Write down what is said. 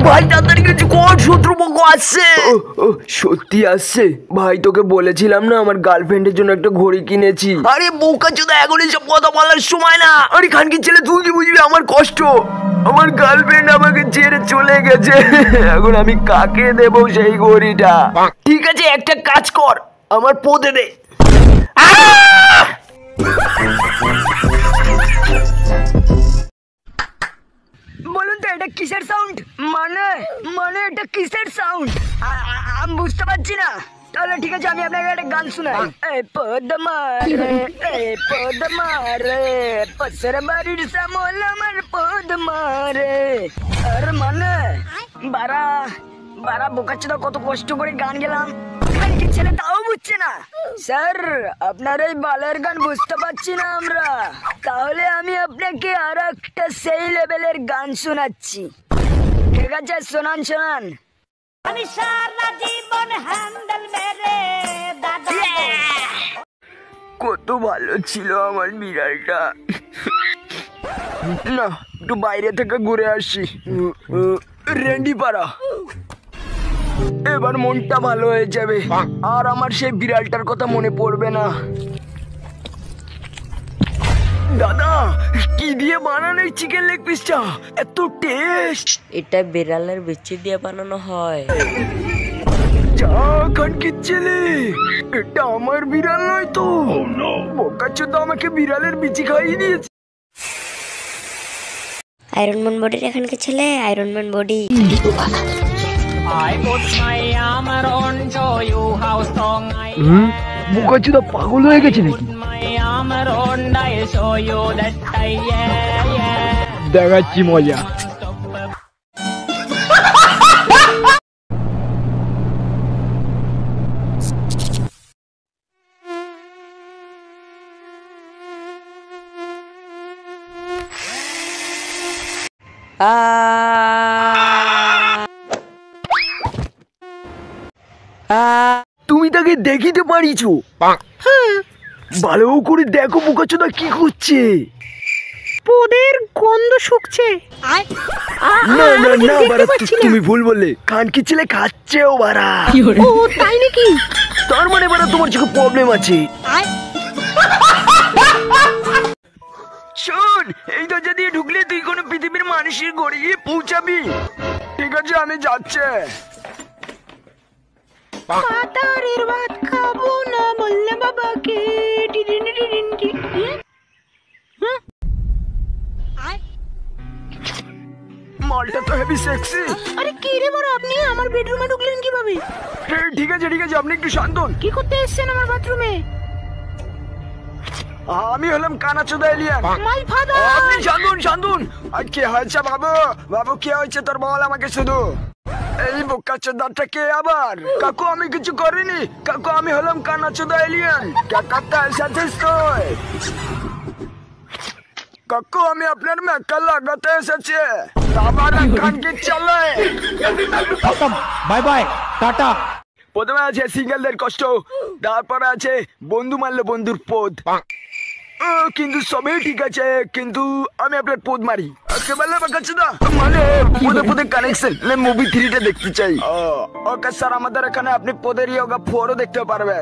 ভাই তাড়াতাড়ি কিছু কর, শত্রুপক্ষ আসছে। সত্যি আসছে? ভাই তোকে বলেছিলাম না আমার গার্লফ্রেন্ডের জন্য একটা ঘড়ি কিনেছি। আরে বোকাচোদা, এখন এসব কথা বলার সময় না। আরে খানকির ছেলে, তুই কি বুঝবি আমার কষ্ট? আমার গার্লফ্রেন্ড আমাকে ছেড়ে চলে গেছে। এখন আমি কাকে দেবো সেই ঘড়িটা? ঠিক আছে, একটা কাজ কর, আমার পোদে দে। বলুন তো এটা কিসের সাউন্ড? মানে এটা কিসের সাউন্ড? আমি বুঝতে পারছি না। তাহলে ঠিক আছে, আমি আপনাকে একটা গান শোনাই। এই পদ্মারে পাশের বাড়ির শ্যামল আমার পদ্মারে। আর মানে বারা বোকাচ্চোদা, কত কষ্ট করে গান গেলাম, কি ছেলে তাও বুঝছে না। স্যার, আপনার এই বালের গান বুঝতে পারছি না আমরা। তাহলে আমি আপনাকে আর একটা সেই লেভেলের গান শোনাচ্ছি। ঠিক আছে, শোনান। আমি সারা জীবন হ্যান্ডেল মেরে দাদা। কত ভালো ছিল আমার বিড়ালটা। না, একটু বাইরে থেকে ঘুরে আসি। রেন্ডি পাড়া, এবার মনটা ভালো হয়ে যাবে আর আমার সেই বিড়ালটার কথা মনে পড়বে না। দাদা, কি দিয়ে বানানো এই চিকেন লেগ পিসটা? এত টেস্ট। এটা বিড়ালের বিচি দিয়ে বানানো হয়। যা খানকির ছেলে, এটা আমার বিড়াল নয় তো। বোকাচোদা আমাকে বিড়ালের বিচি খাইয়ে দিয়েছে। আয়রন ম্যান বডির এখানকার ছেলে, আয়রন ম্যান বডি। বোকাচোদা পাগল হয়ে গেছে নাকি? দেখাচ্ছি মজা। তুমি তাকে দেখিতে পারিছো? ভালো করে দেখো বোকাচোদা কি করছে। পোদের গন্ধ শুকছে। না না না বারা, তুমি ভুল বললে। খানকির ছেলে খাচ্ছেও বারা। ও তাই নাকি? তার মানে বারা তোমার চোখে প্রবলেম আছে। শোন, এই দরজা দিয়ে ঢুকলে তুই কোনো পৃথিবীর মানুষের ঘরে গিয়ে পৌঁছাবি। ঠিক আছে, আমি যাচ্ছি। পাতারের ভাত খাবো না বললে বাবাকে। মালটা তো হেভি সেক্সি। আরে কি রে বড়, আপনি আমার বেডরুমে ঢুকলেন কিভাবে? ঠিক আছে, আপনি একটু শান্ত হন। কি করতে এসেছেন আমার বাথরুমে? আমি হলাম কানাচোদা এলিয়ান। My father. আপনি শান্ত হন। আর কি হয়েছে বাবু কি হয়েছে তোর? বল আমাকে শুধু। এই বোকাচোদাটা কে আবার? কাকু আমি কিছু করিনি। কাকু আমি হলাম কানাচোদা এলিয়ান। কাকাটা এসেছিস তুই? কাকু আমি আপনার মেকা লাগাতে এসেছি। আবার খানকির চলে। Bye bye, tata. প্রথমে আছে সিঙ্গেলদের কষ্ট, তারপরে আছে বন্ধু মারলে বন্ধুর পদ। কিন্তু সবই ঠিক আছে, কিন্তু আমি আপনার পদ মারি। মানে পদে কানেকশন মুভি 3টা দেখতে চাই। ওকে স্যার, আমাদের এখানে আপনি পদের ইয়োগা 4ও দেখতে পারবেন।